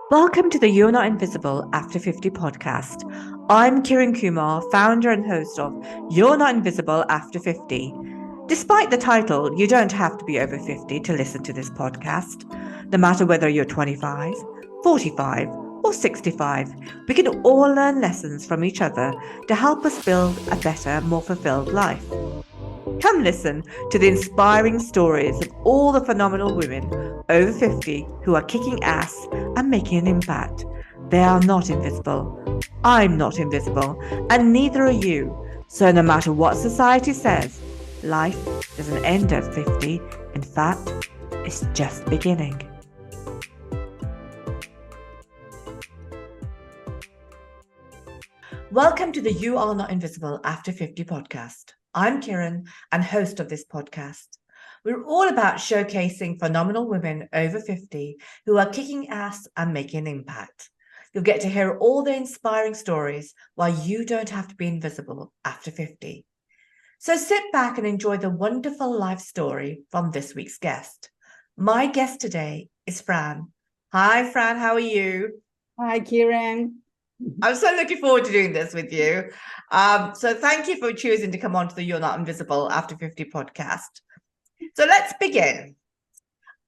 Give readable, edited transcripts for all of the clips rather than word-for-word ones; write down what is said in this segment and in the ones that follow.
Welcome to the You're Not Invisible After 50 podcast. I'm Kiran Kumar, founder and host of You're Not Invisible After 50. Despite the title, you don't have to be over 50 to listen to this podcast. No matter whether you're 25, 45, or 65, we can all learn lessons from each other to help us build a better, more fulfilled life. Come listen to the inspiring stories of all the phenomenal women over 50 who are kicking ass and making an impact. They are not invisible. I'm not invisible, and neither are you. So, no matter what society says, life doesn't end at 50. In fact, it's just beginning. Welcome to the You Are Not Invisible After 50 podcast. I'm Kiran and host of this podcast. We're all about showcasing phenomenal women over 50 who are kicking ass and making an impact. You'll get to hear all their inspiring stories why you don't have to be invisible after 50. So sit back and enjoy the wonderful life story from this week's guest. My guest today is Fran. Hi, Fran. How are you? Hi, Kiran. I'm so looking forward to doing this with you. So thank you for choosing to come on to the You're Not Invisible After 50 podcast. So let's begin.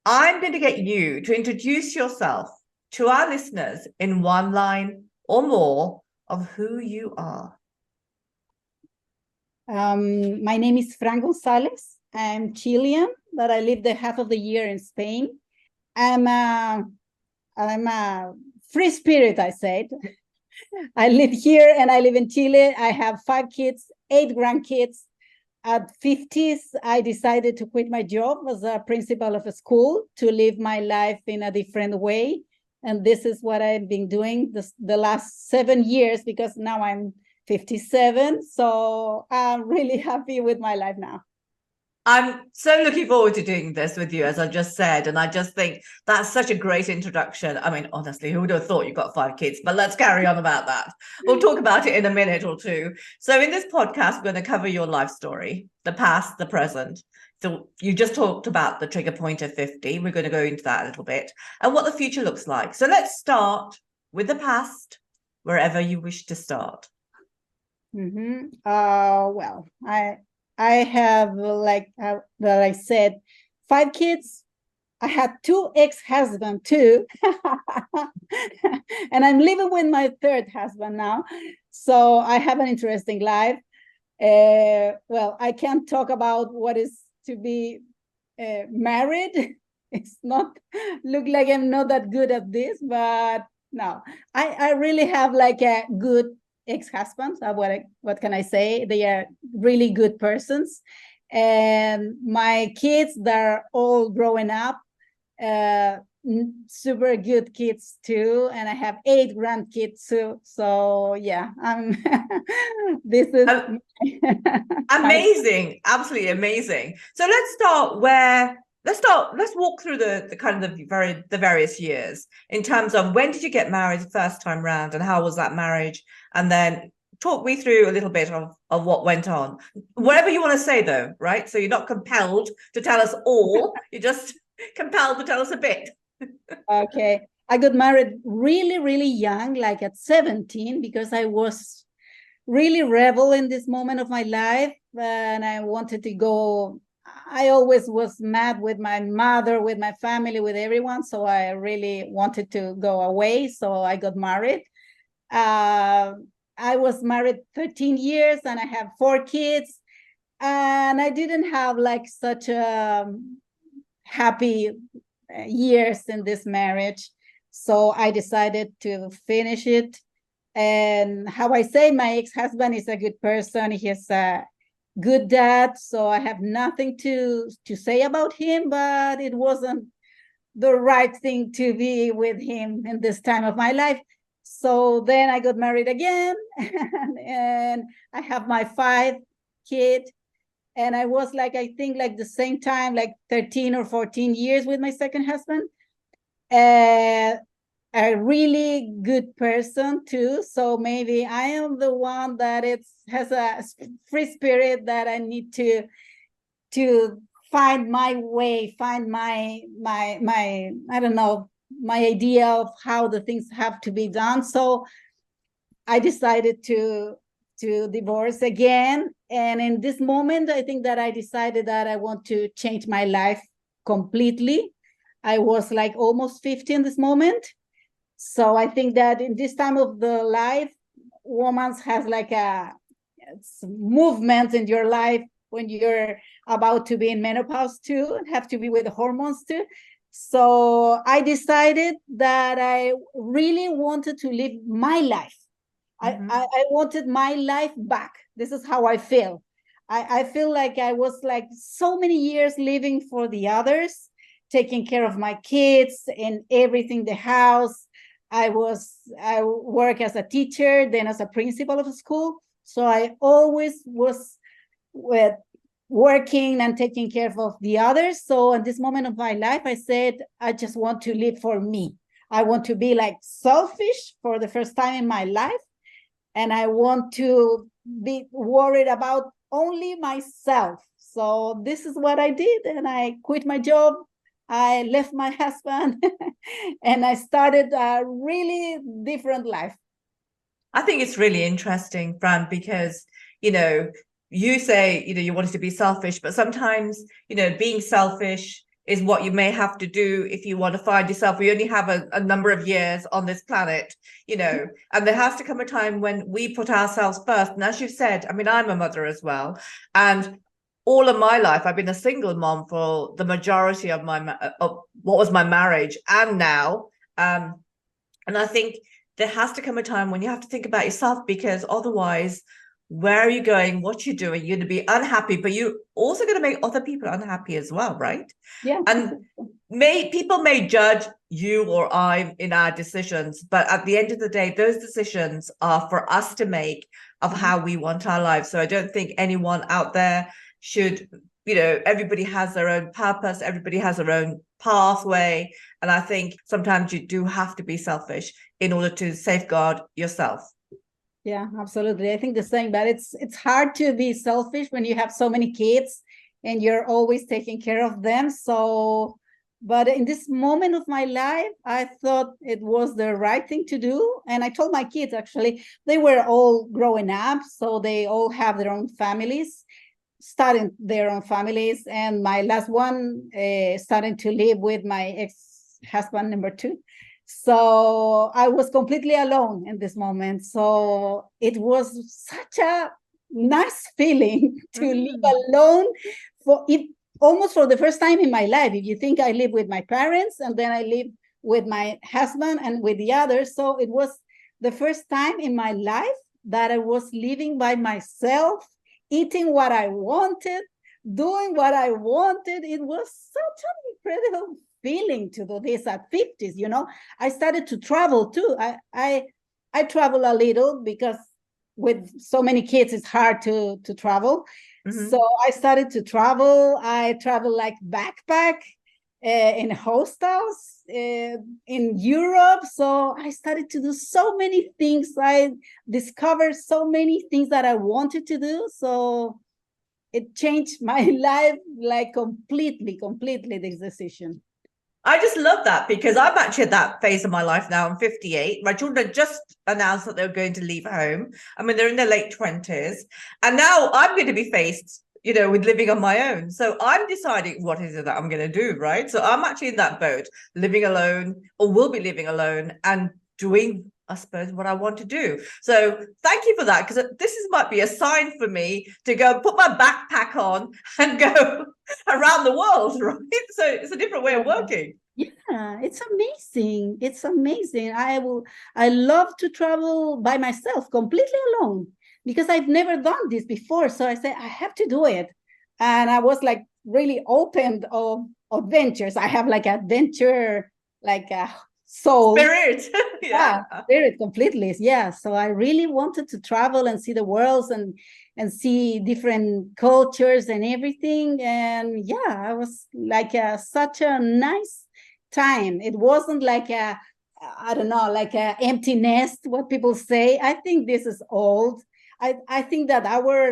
I'm going to get you to introduce yourself to our listeners in one line or more of who you are. My name is Fran Gonzalez. I'm Chilean, but I live the half of the year in Spain. I'm a free spirit, I said. I live here and I live in Chile. I have 5 kids, 8 grandkids. At 50s, I decided to quit my job as a principal of a school to live my life in a different way. And this is what I've been doing the last 7 years, because now I'm 57. So I'm really happy with my life now. I'm so looking forward to doing this with you, as I just said. And I just think that's such a great introduction. I mean, honestly, who would have thought you've got 5 kids? But let's carry on about that. We'll talk about it in a minute or two. So in this podcast, we're going to cover your life story, the past, the present. So you just talked about the trigger point of 50. We're going to go into that a little bit and what the future looks like. So let's start with the past, wherever you wish to start. Well, I have, that I said, 5 kids. I had 2 ex-husbands too. And I'm living with my 3rd husband now. So I have an interesting life. Well, I can't talk about what is to be married. It's not, look like I'm not that good at this, but no, I really have like a good ex-husbands. What can I say? They are really good persons. And my kids, they're all growing up, super good kids too. And I have 8 grandkids too. So yeah, this is amazing, absolutely amazing. So let's walk through the kind of the various years in terms of when did you get married the first time round and how was that marriage, and then talk me through a little bit of what went on, whatever you want to say though, right? So you're not compelled to tell us all, you're just compelled to tell us a bit. Okay, I got married really, really young, like at 17, because I was really rebel in this moment of my life, and I wanted to go. I always was mad with my mother, with my family, with everyone. So I really wanted to go away. So I got married. I was married 13 years and I have 4 kids. And I didn't have like such a happy years in this marriage. So I decided to finish it. And how I say, my ex-husband is a good person. He's a good dad. So I have nothing to say about him, but it wasn't the right thing to be with him in this time of my life. So then I got married again, and I have my 5 kids. And I was like, I think like the same time, like 13 or 14 years with my second husband. A really good person too. So maybe I am the one that has a free spirit that I need to find my way, find my I don't know, my idea of how the things have to be done. So I decided to divorce again. And in this moment, I think that I decided that I want to change my life completely. I was like almost 50 in this moment. So I think that in this time of the life, women has like a movement in your life when you're about to be in menopause too, and have to be with the hormones too. So I decided that I really wanted to live my life. I wanted my life back. This is how I feel. I feel like I was like so many years living for the others, taking care of my kids and everything, the house. I work as a teacher, then as a principal of a school. So I always was with working and taking care of the others. So at this moment of my life, I said, I just want to live for me. I want to be like selfish for the first time in my life. And I want to be worried about only myself. So this is what I did. And I quit my job. I left my husband and I started a really different life. I think it's really interesting, Fran, because, you say, you wanted to be selfish, but sometimes, being selfish is what you may have to do if you want to find yourself. We only have a number of years on this planet, and there has to come a time when we put ourselves first. And as you said, I mean, I'm a mother as well. And all of my life, I've been a single mom for the majority of of what was my marriage and now. And I think there has to come a time when you have to think about yourself, because otherwise, where are you going? What you're doing? You're going to be unhappy, but you're also going to make other people unhappy as well, right? Yeah. And people may judge you or I in our decisions, but at the end of the day, those decisions are for us to make of how we want our lives. So I don't think anyone out there should, everybody has their own purpose, everybody has their own pathway. And I think sometimes you do have to be selfish in order to safeguard yourself. Yeah, absolutely. I think the same, but it's hard to be selfish when you have so many kids and you're always taking care of them. So, but in this moment of my life, I thought it was the right thing to do. And I told my kids, actually, they were all growing up, so they all have their own families, starting their own families. And my last one starting to live with my ex-husband, number two. So I was completely alone in this moment. So it was such a nice feeling to live alone for it, almost for the first time in my life. If you think, I live with my parents and then I live with my husband and with the others. So it was the first time in my life that I was living by myself, eating what I wanted, doing what I wanted. It was such an incredible feeling to do this at 50s. I started to travel too. I travel a little because with so many kids it's hard to travel. So I started to travel. I travel like backpack in hostels in Europe. So I started to do so many things. I discovered so many things that I wanted to do. So it changed my life like completely, this decision. I just love that, because I'm actually at that phase of my life now. I'm 58. My children just announced that they're going to leave home. I mean, they're in their late 20s. And now I'm going to be faced, with living on my own. So I'm deciding what is it that I'm going to do, right? So I'm actually in that boat, living alone, or will be living alone, and doing, I suppose, what I want to do. So thank you for that, because might be a sign for me to go put my backpack on and go around the world, right? So it's a different way of working. Yeah, it's amazing. It's amazing. I love to travel by myself, completely alone, because I've never done this before. So I said, I have to do it. And I was like really open of adventures. I have like adventure, like a soul. Spirit. Yeah, spirit completely. Yeah. So I really wanted to travel and see the world and see different cultures and everything. And yeah, I was like such a nice time. It wasn't like I don't know, like a empty nest, what people say. I think this is old. I think that our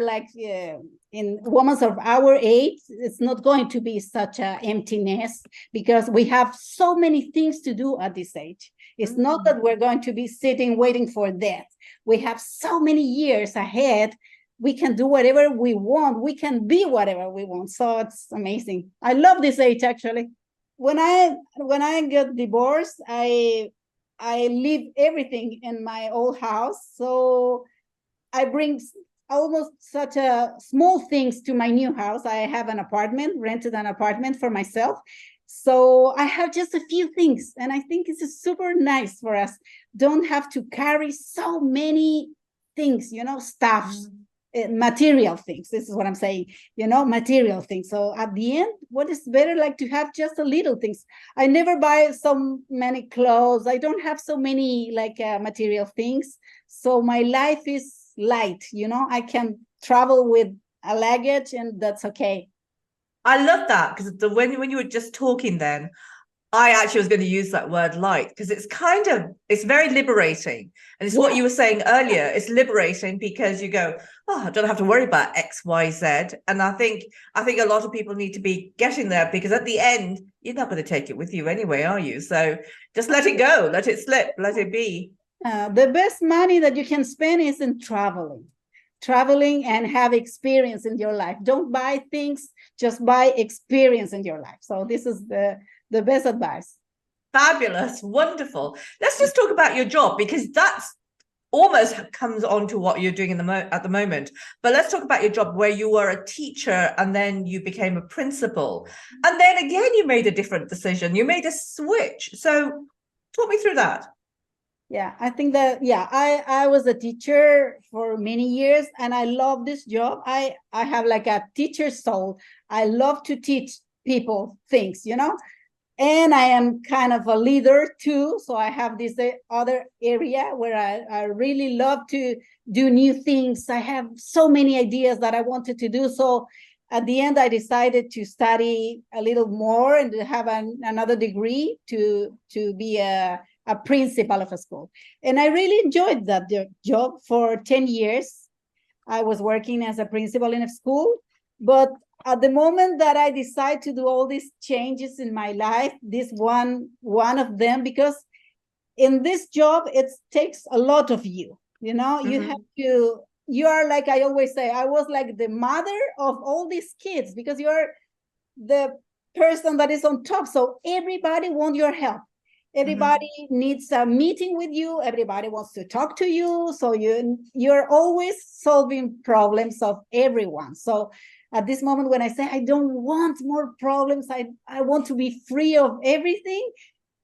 in women of our age, it's not going to be such a emptiness because we have so many things to do at this age. It's not that we're going to be sitting waiting for death. We have so many years ahead. We can do whatever we want. We can be whatever we want. So it's amazing. I love this age actually. When I got divorced, I leave everything in my old house. So I bring almost such a small things to my new house. I have an apartment, rented an apartment for myself. So I have just a few things, and I think it's super nice for us. Don't have to carry so many things, stuffs, material things. This is what I'm saying, material things. So at the end, what is better like to have just a little things? I never buy so many clothes. I don't have so many material things. So my life is light, I can travel with a luggage and that's okay. I love that because when you were just talking then, I actually was going to use that word light because it's very liberating. And it's what you were saying earlier. It's liberating because you go, oh, I don't have to worry about X, Y, Z. And I think a lot of people need to be getting there because at the end, you're not going to take it with you anyway, are you? So just let it go, let it slip, let it be. The best money that you can spend is in traveling and have experience in your life. Don't buy things, just buy experience in your life. So this is the best advice. Fabulous, wonderful. Let's just talk about your job because that's almost comes on to what you're doing at the moment. But let's talk about your job where you were a teacher and then you became a principal. And then again, you made a different decision. You made a switch. So talk me through that. Yeah, I think that, I was a teacher for many years and I love this job. I have like a teacher soul. I love to teach people things, and I am kind of a leader too. So I have this other area where I really love to do new things. I have so many ideas that I wanted to do. So at the end, I decided to study a little more and to have another degree to be a principal of a school. And I really enjoyed that job for 10 years. I was working as a principal in a school, but at the moment that I decide to do all these changes in my life, this one of them, because in this job, it takes a lot of you, you have to, you are like, I always say, I was like the mother of all these kids because you're the person that is on top. So everybody wants your help. Everybody needs a meeting with you. Everybody wants to talk to you. So you're always solving problems of everyone. So at this moment, when I say I don't want more problems, I want to be free of everything.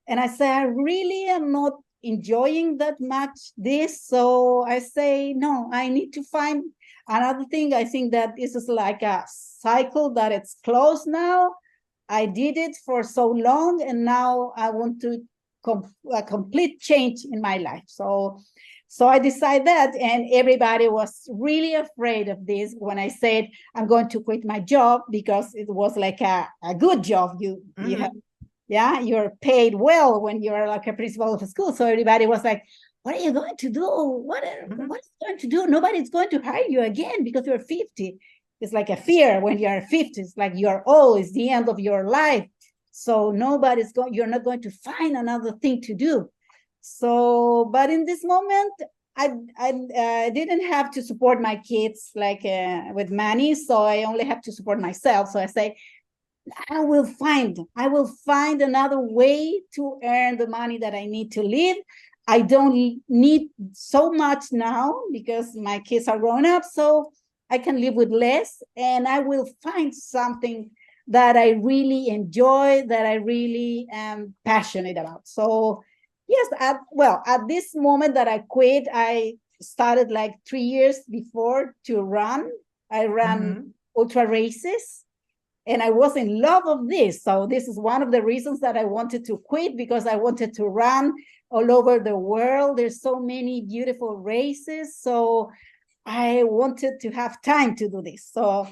And I say I really am not enjoying that much this. So I say, no, I need to find another thing. I think that this is like a cycle that it's closed now. I did it for so long, and now I want to a complete change in my life. So I decided that, and everybody was really afraid of this when I said I'm going to quit my job because it was like a good job. You have, you're paid well when you're like a principal of a school. So everybody was like, what are you going to do? What are you going to do? Nobody's going to hire you again because you're 50. It's like a fear when you're 50. It's like you're old. It's the end of your life. So you're not going to find another thing to do. So, but in this moment, I didn't have to support my kids with money. So I only have to support myself. So I say, I will find another way to earn the money that I need to live. I don't need so much now because my kids are grown up. So I can live with less, and I will find something that I really enjoy, that I really am passionate about. So yes, at this moment that I quit, I started like 3 years before to run. I ran ultra races, and I was in love of this. So this is one of the reasons that I wanted to quit, because I wanted to run all over the world. There's so many beautiful races. So I wanted to have time to do this. So,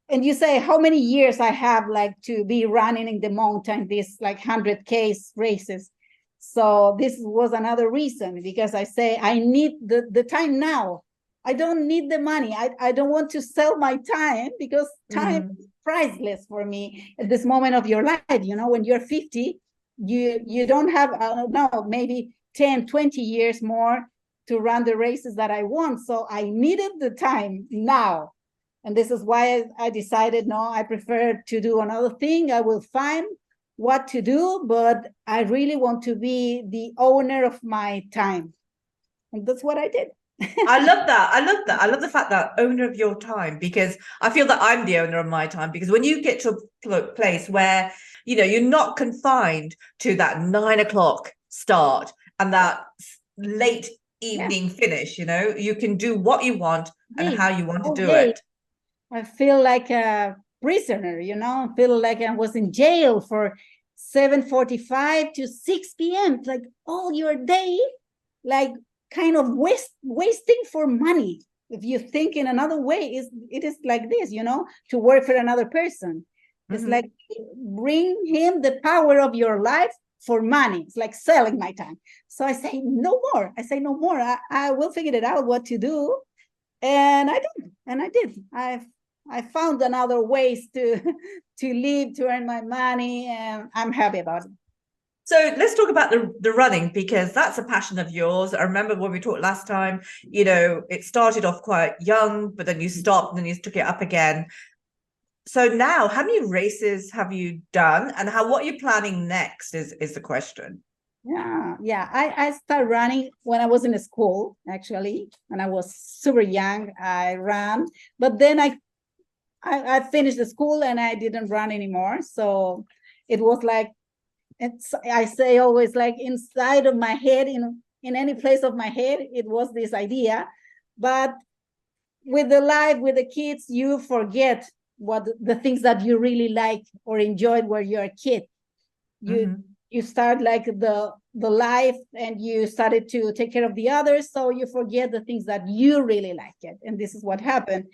and you say how many years I have like to be running in the mountain, this like 100K races. So this was another reason, because I say I need the time now. I don't need the money. I don't want to sell my time, because time is priceless for me at this moment of your life. You know, when you're 50, you don't have, I don't know, maybe 10, 20 years more to run the races that I want. So I needed the time now. And this is why I decided, no, I prefer to do another thing. I will find what to do, but I really want to be the owner of my time. And that's what I did. I love that. I love that. I love the fact that owner of your time, because I feel that I'm the owner of my time. Because when you get to a place where, you know, you're not confined to that 9 o'clock start and that late evening finish, you know, you can do what you want and how you want to do it. I feel like a prisoner, you know, I feel like I was in jail for 7:45 to 6 p.m. Like all your day, like kind of wasting for money. If you think in another way, it is like this, you know, to work for another person. It's like bring him the power of your life for money. It's like selling my time. So I say no more. I will figure it out what to do. And I did. And I did. I found another ways to live, to earn my money, and I'm happy about it. So let's talk about the running, because that's a passion of yours. I remember when we talked last time, you know, it started off quite young, but then you stopped and then you took it up again. So now, how many races have you done, and what are you planning next is the question. Yeah. I started running when I was in school, actually. When I was super young, I ran, but then I finished the school and I didn't run anymore. So it was like, I say always, like inside of my head, in any place of my head, it was this idea. But with the life, with the kids, you forget what the things that you really like or enjoyed when you're a kid. You start like the life, and you started to take care of the others, so you forget the things that you really like it. And this is what happened.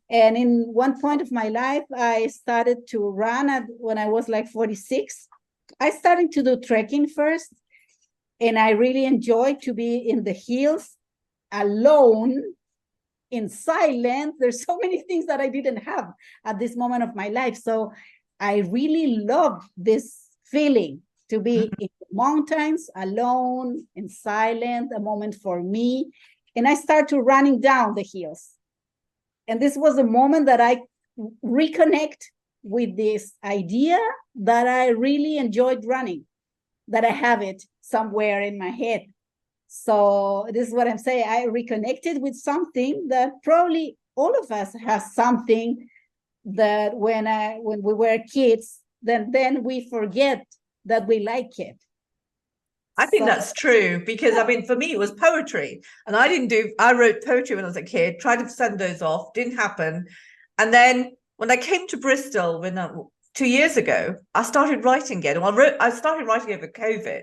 And in one point of my life, I started to run when I was like 46. I started to do trekking first, and I really enjoyed to be in the hills alone, in silence. There's so many things that I didn't have at this moment of my life. So I really love this feeling to be in the mountains alone, in silence, a moment for me. And I start to running down the hills. And this was a moment that I reconnect with this idea that I really enjoyed running, that I have it somewhere in my head. So this is what I'm saying. I reconnected with something that probably all of us has something that when we were kids, then we forget that we like it. I think that's true, because I mean, for me, it was poetry, and I wrote poetry when I was a kid, tried to send those off, didn't happen. And then when I came to Bristol 2 years ago, I started writing again. I started writing over COVID.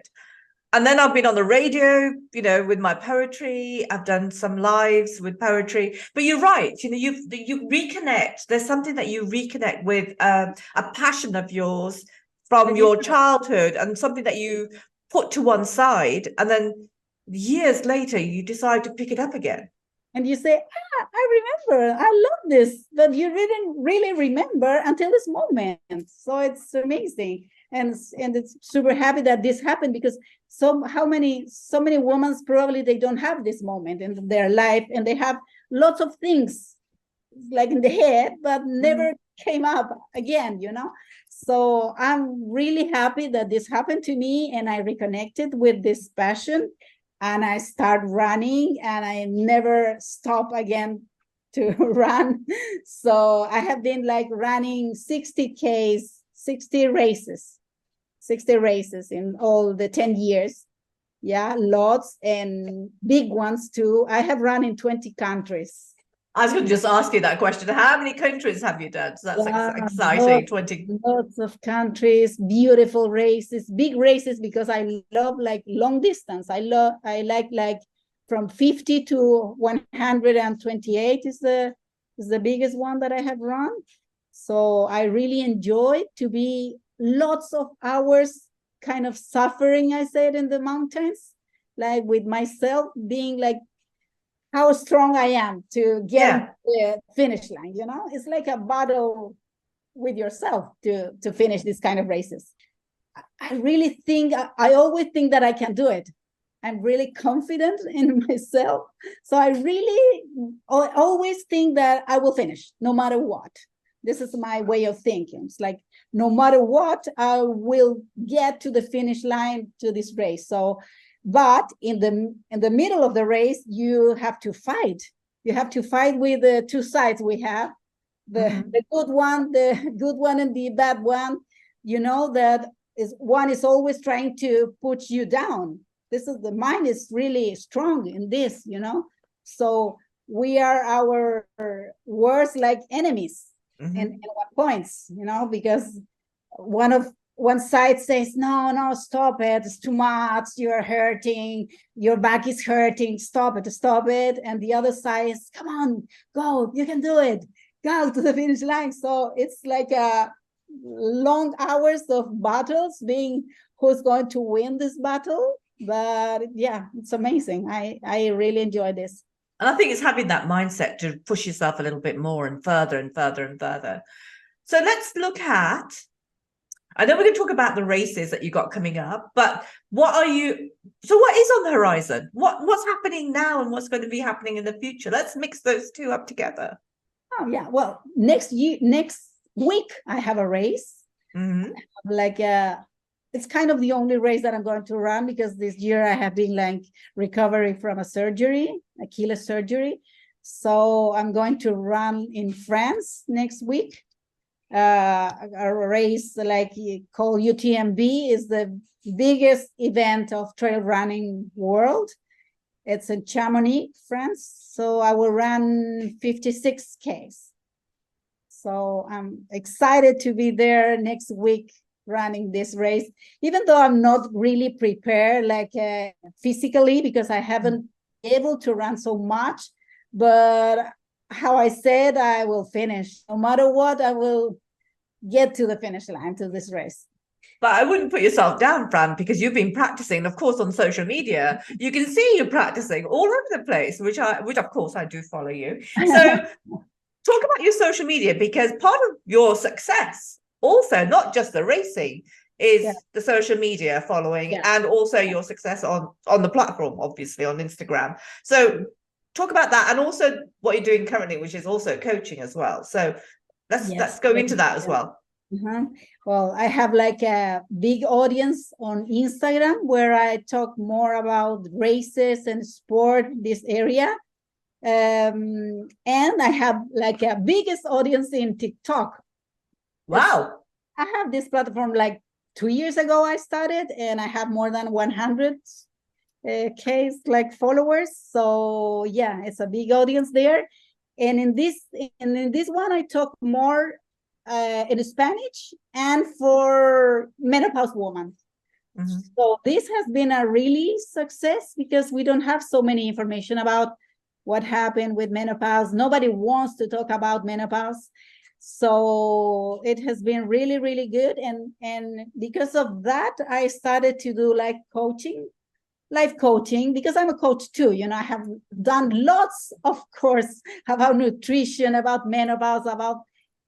And then I've been on the radio, you know, with my poetry. I've done some lives with poetry. But you're right, you know, you reconnect. There's something that you reconnect with, a passion of yours from your childhood, and something that you put to one side, and then years later you decide to pick it up again. And you say, I remember, I love this, but you didn't really remember until this moment. So it's amazing. And it's super happy that this happened, because so many women probably they don't have this moment in their life, and they have lots of things like in the head, but never came up again, you know. So I'm really happy that this happened to me, and I reconnected with this passion, and I start running, and I never stop again to run. So I have been like running 60Ks, 60 races in all the 10 years. Yeah, lots, and big ones too. I have run in 20 countries. I was going to just ask you that question. How many countries have you done? So that's exciting. 20. Lots of countries, beautiful races, big races, because I love like long distance. I like from 50 to 128 is the biggest one that I have run. So I really enjoy to be lots of hours kind of suffering, I said, in the mountains, like with myself, being like how strong I am to get Yeah. into the finish line. It's like a battle with yourself to finish this kind of races. I really think, I always think that I can do it. I'm really confident in myself. So I really always think that I will finish no matter what. This is my way of thinking. It's like, no matter what, I will get to the finish line to this race. So, but in the middle of the race, you have to fight. You have to fight with the two sides we have, the good one and the bad one. That is, one is always trying to put you down. The mind is really strong in this. So we are our worst like enemies in what points, because one side says, no, stop it, it's too much, you're hurting, your back is hurting, stop it. And the other side is, come on, go, you can do it, go to the finish line. So it's like a long hours of battles, being who's going to win this battle. But yeah, it's amazing. I really enjoy this. And I think it's having that mindset to push yourself a little bit more and further and further and further. So let's look at, I know we're going to talk about the races that you got coming up, but what is on the horizon? What's happening now and what's going to be happening in the future? Let's mix those two up together. Oh yeah. Well, next week I have a race. Like it's kind of the only race that I'm going to run, because this year I have been like recovering from Achilles surgery. So I'm going to run in France next week. A race like called UTMB, is the biggest event of trail running world. It's in Chamonix, France. So I will run 56Ks. So I'm excited to be there next week running this race, even though I'm not really prepared like physically, because I haven't been able to run so much. But how I said, I will finish. No matter what, I will get to the finish line to this race. But I wouldn't put yourself down, Fran, because you've been practicing. Of course, on social media, you can see you practicing all over the place, which of course I do follow you. So talk about your social media, because part of your success, also not just the racing, is the social media following, and also your success on the platform, obviously on Instagram. So talk about that, and also what you're doing currently, which is also coaching as well. So let's go into that as well. Well, I have like a big audience on Instagram, where I talk more about races and sport, this area. And I have like a biggest audience in TikTok. Wow. I have this platform like 2 years ago I started, and I have more than 100 K like followers. So yeah, it's a big audience there. And in this one, I talk more in Spanish and for menopause women. So this has been a really success, because we don't have so many information about what happened with menopause. Nobody wants to talk about menopause. So it has been really, really good. And because of that, I started to do like life coaching, because I'm a coach too. I have done lots of course about nutrition, about menopause, about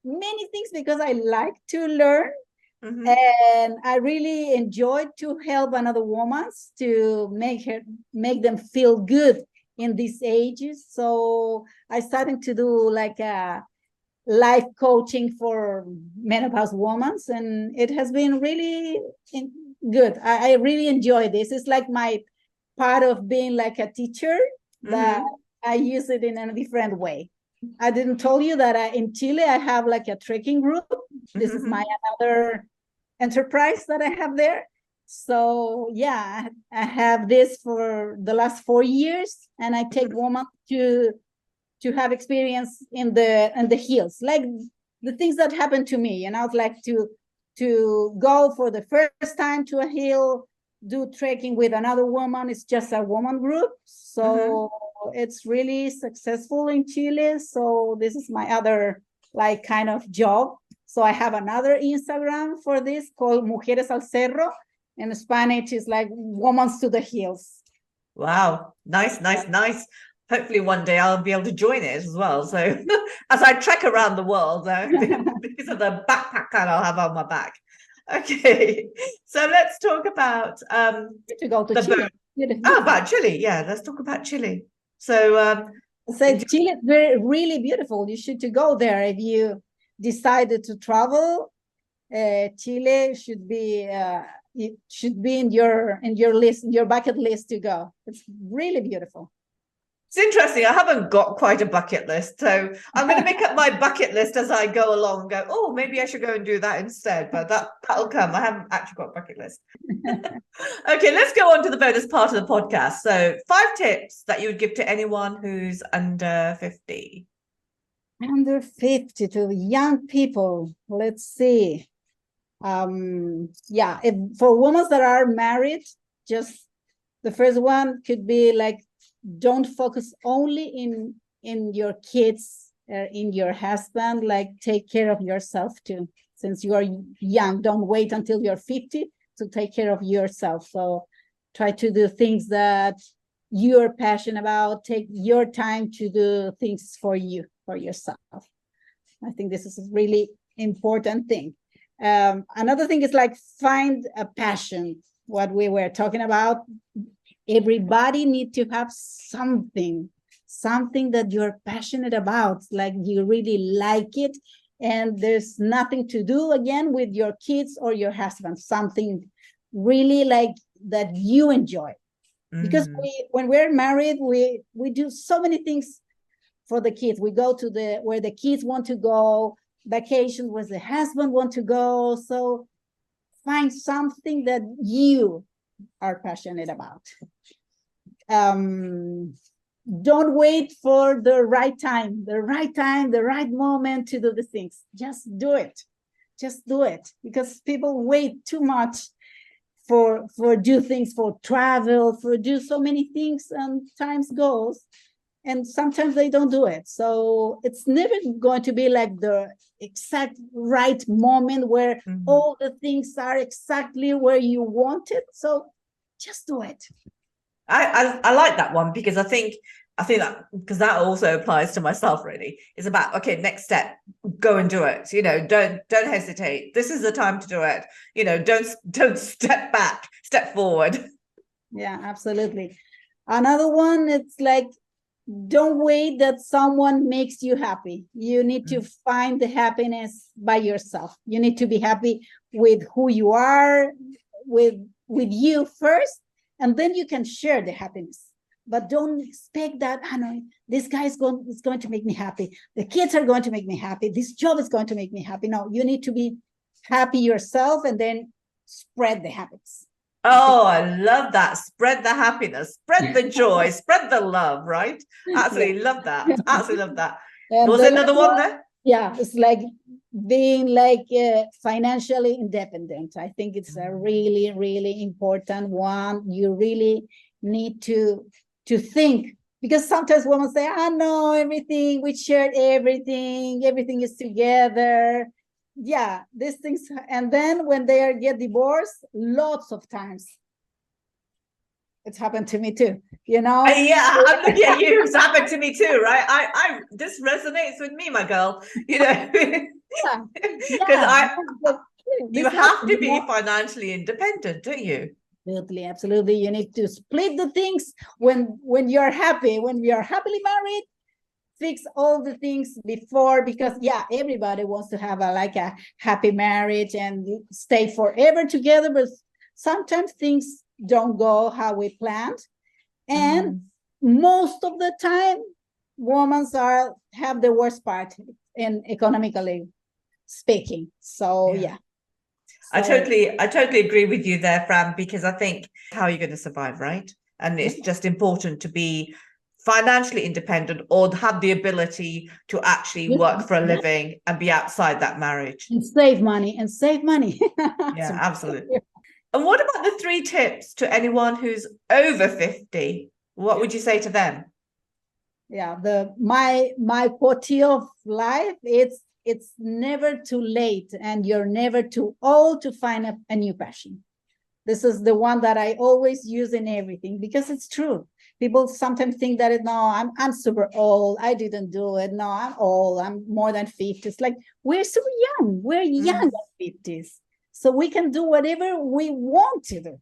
many things, because I like to learn. And I really enjoyed to help another woman to make them feel good in these ages. So I started to do like a life coaching for menopause women, and it has been really good. I really enjoy this. It's like my part of being like a teacher, but I use it in a different way. I didn't tell you that in Chile I have like a trekking group. This is my another enterprise that I have there. So yeah, I have this for the last 4 years, and I take women to have experience in the hills, like the things that happened to me. And I would like to go for the first time to a hill, do trekking with another woman. It's just a woman group. So it's really successful in Chile. So this is my other like kind of job. So I have another Instagram for this called Mujeres al Cerro. In Spanish, is like women to the hills. Wow. Nice. hopefully one day I'll be able to join it as well. So as I trek around the world, because of the backpack that I'll have on my back. Okay, so let's talk about to go to the Chile. about Chile. Yeah, let's talk about Chile. So Chile is really beautiful. You should to go there if you decided to travel. Chile should be it should be in your list, in your bucket list to go. It's really beautiful. it's interesting. I haven't got quite a bucket list, so I'm going to make up my bucket list as I go along. Go, oh, maybe I should go and do that instead. But that'll come. I haven't actually got a bucket list. Okay, let's go on to the bonus part of the podcast. So, 5 tips that you would give to anyone who's under 50. Under 50 to young people. Let's see. Yeah, for women that are married, just the first one could be like, don't focus only in your kids, in your husband, like take care of yourself too. Since you are young, don't wait until you're 50 to take care of yourself. So try to do things that you're passionate about. Take your time to do things for you, for yourself. I think this is a really important thing. Another thing is like find a passion. What we were talking about, everybody need to have something that you're passionate about, like you really like it, and there's nothing to do again with your kids or your husband, something really like that you enjoy. Because when we're married, we do so many things for the kids. We go to where the kids want to go, vacations where the husband want to go. So find something that you are passionate about. Don't wait for the right moment to do the things. Just do it. Because people wait too much for do things, for travel, for do so many things, and times goes. And sometimes they don't do it. So it's never going to be like the exact right moment where all the things are exactly where you want it. So just do it. I like that one because I think that because that also applies to myself really. It's about, okay, next step, go and do it. Don't hesitate. This is the time to do it. Don't step back, step forward. Yeah, absolutely. Another one, it's like, don't wait that someone makes you happy. You need to find the happiness by yourself. You need to be happy with who you are, with you first, and then you can share the happiness. But don't expect that, no, this guy is going to make me happy. The kids are going to make me happy. This job is going to make me happy. No, you need to be happy yourself and then spread the happiness. Oh, I love that. Spread the happiness, spread the joy, spread the love, right? Absolutely love that. Absolutely love that. Was there another one there? Yeah, it's like being like financially independent. I think it's a really, really important one. You really need to think, because sometimes women say, no, everything, we shared everything is together. Yeah, these things. And then when they get divorced, lots of times, it's happened to me too, Yeah, I'm looking at you. It's happened to me too, right? I this resonates with me, my girl. Because you have to be financially independent, don't you? Absolutely. You need to split the things when you're happy. When we are happily married, fix all the things before, because everybody wants to have a happy marriage and stay forever together, but sometimes things don't go how we planned, and most of the time women have the worst part in economically speaking. So I totally agree with you there, Fran, because I think how are you going to survive, right? And it's just important to be financially independent or have the ability to actually work for a living and be outside that marriage. And save money. Yeah, absolutely. And what about the 3 tips to anyone who's over 50? What would you say to them? Yeah, my quote of life, it's never too late and you're never too old to find a new passion. This is the one that I always use in everything, because it's true. People sometimes think that no, I'm super old. I didn't do it. No, I'm old. I'm more than 50. It's like we're super young. We're young at 50s. So we can do whatever we want to do.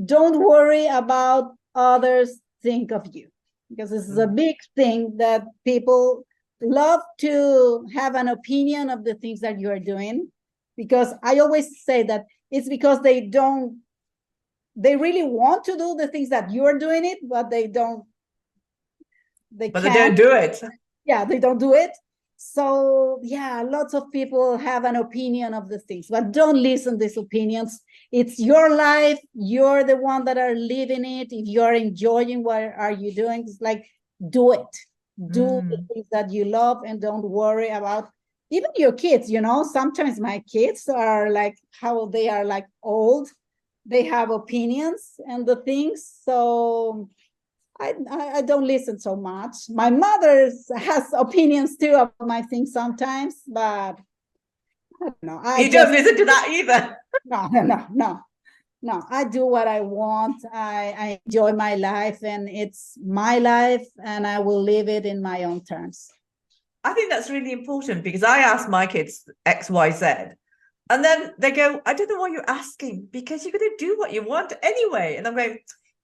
Don't worry about others think of you, because this is a big thing that people love to have an opinion of the things that you are doing. Because I always say that it's because they really want to do the things that you're doing it, but they don't do it. Yeah, they don't do it. So yeah, lots of people have an opinion of the things, but don't listen to these opinions. It's your life. You're the one that are living it. If you're enjoying what are you doing, it's like, do it. Do the things that you love, and don't worry about even your kids. Sometimes my kids are like, how they are like old. They have opinions and the things. So I don't listen so much. My mother has opinions too of my things sometimes, but I don't know. You don't listen to that either. No. I do what I want. I enjoy my life, and it's my life, and I will live it in my own terms. I think that's really important, because I ask my kids X, Y, Z, and then they go, I don't know why you're asking, because you're going to do what you want anyway. And I'm going,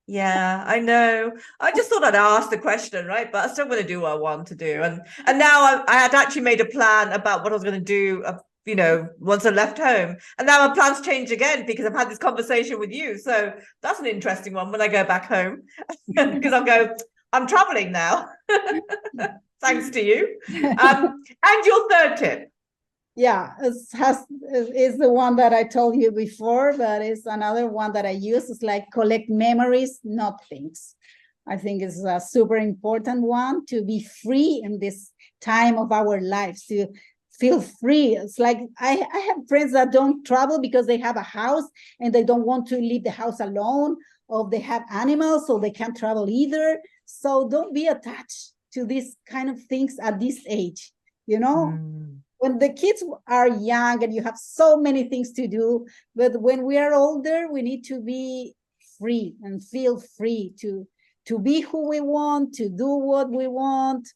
yeah, I know. I just thought I'd ask the question, right? But I still want to do what I want to do. And now I had actually made a plan about what I was going to do, once I left home. And now my plans change again, because I've had this conversation with you. So that's an interesting one when I go back home, because I'm traveling now. Thanks to you. And your third tip. Yeah, is the one that I told you before, but it's another one that I use. It's like collect memories, not things. I think it's a super important one, to be free in this time of our lives, to feel free. It's like I have friends that don't travel because they have a house and they don't want to leave the house alone, or they have animals, so they can't travel either. So don't be attached to these kind of things at this age, When the kids are young and you have so many things to do, but when we are older, we need to be free and feel free to be who we want, to do what we want.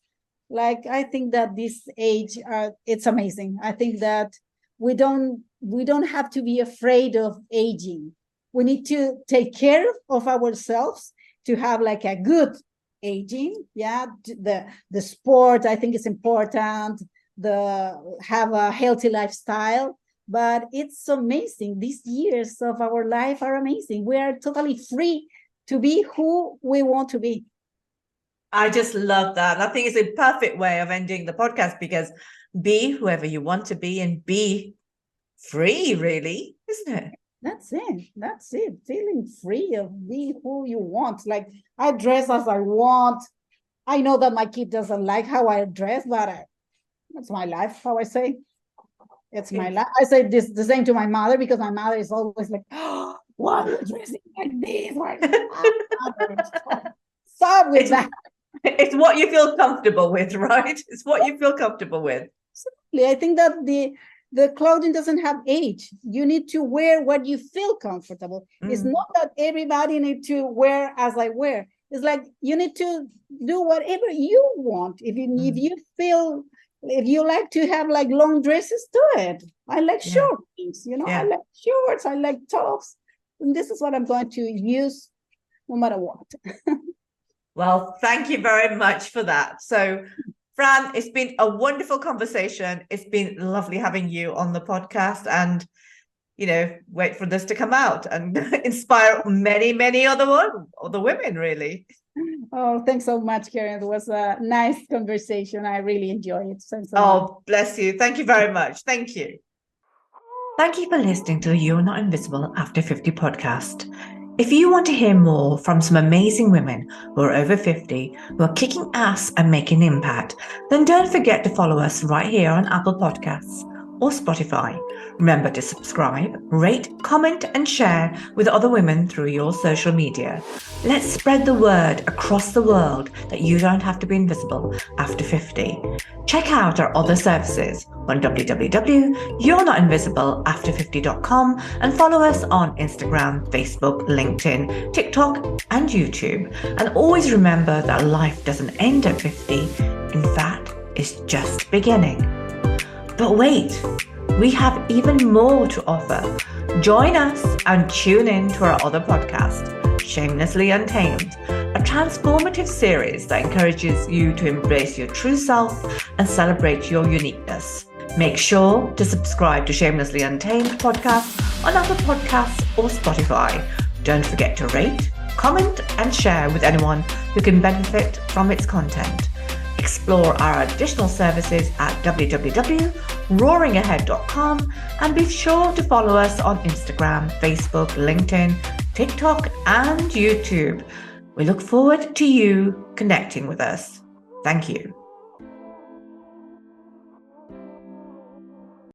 Like, I think that this age, it's amazing. I think that we don't have to be afraid of aging. We need to take care of ourselves to have like a good aging. Yeah, the sport, I think, is important. Have a healthy lifestyle, but it's amazing. These years of our life are amazing. We are totally free to be who we want to be. I just love that. And I think it's a perfect way of ending the podcast, because be whoever you want to be and be free, really, isn't it? That's it. Feeling free of be who you want. Like, I dress as I want. I know that my kid doesn't like how I dress, but that's my life, how I say. It's my life. I say this the same to my mother, because my mother is always like, oh, why are you dressing like this? Stop with that. It's what you feel comfortable with, right? It's what you feel comfortable with. Absolutely. I think that the clothing doesn't have age. You need to wear what you feel comfortable. It's not that everybody needs to wear as I wear. It's like you need to do whatever you want. If you feel, if you like to have like long dresses, do it. I like short things, I like shorts, I like tops. And this is what I'm going to use no matter what. Well, thank you very much for that. So, Fran, it's been a wonderful conversation. It's been lovely having you on the podcast, and, wait for this to come out and inspire many, many other women, really. Oh, thanks so much, Karen. It was a nice conversation. I really enjoyed it. Thanks so much. Bless you. Thank you very much. Thank you. Thank you for listening to the You're Not Invisible After 50 podcast. If you want to hear more from some amazing women who are over 50, who are kicking ass and making impact, then don't forget to follow us right here on Apple Podcasts, or Spotify. Remember to subscribe, rate, comment, and share with other women through your social media. Let's spread the word across the world that you don't have to be invisible after 50. Check out our other services on www.you'renotinvisibleafter50.com and follow us on Instagram, Facebook, LinkedIn, TikTok, and YouTube. And always remember that life doesn't end at 50. In fact, it's just beginning. But wait, we have even more to offer. Join us and tune in to our other podcast, Shamelessly Untamed, a transformative series that encourages you to embrace your true self and celebrate your uniqueness. Make sure to subscribe to Shamelessly Untamed podcast on Apple Podcasts or Spotify. Don't forget to rate, comment, and share with anyone who can benefit from its content. Explore our additional services at www.roaringahead.com and be sure to follow us on Instagram, Facebook, LinkedIn, TikTok, and YouTube. We look forward to you connecting with us. Thank you.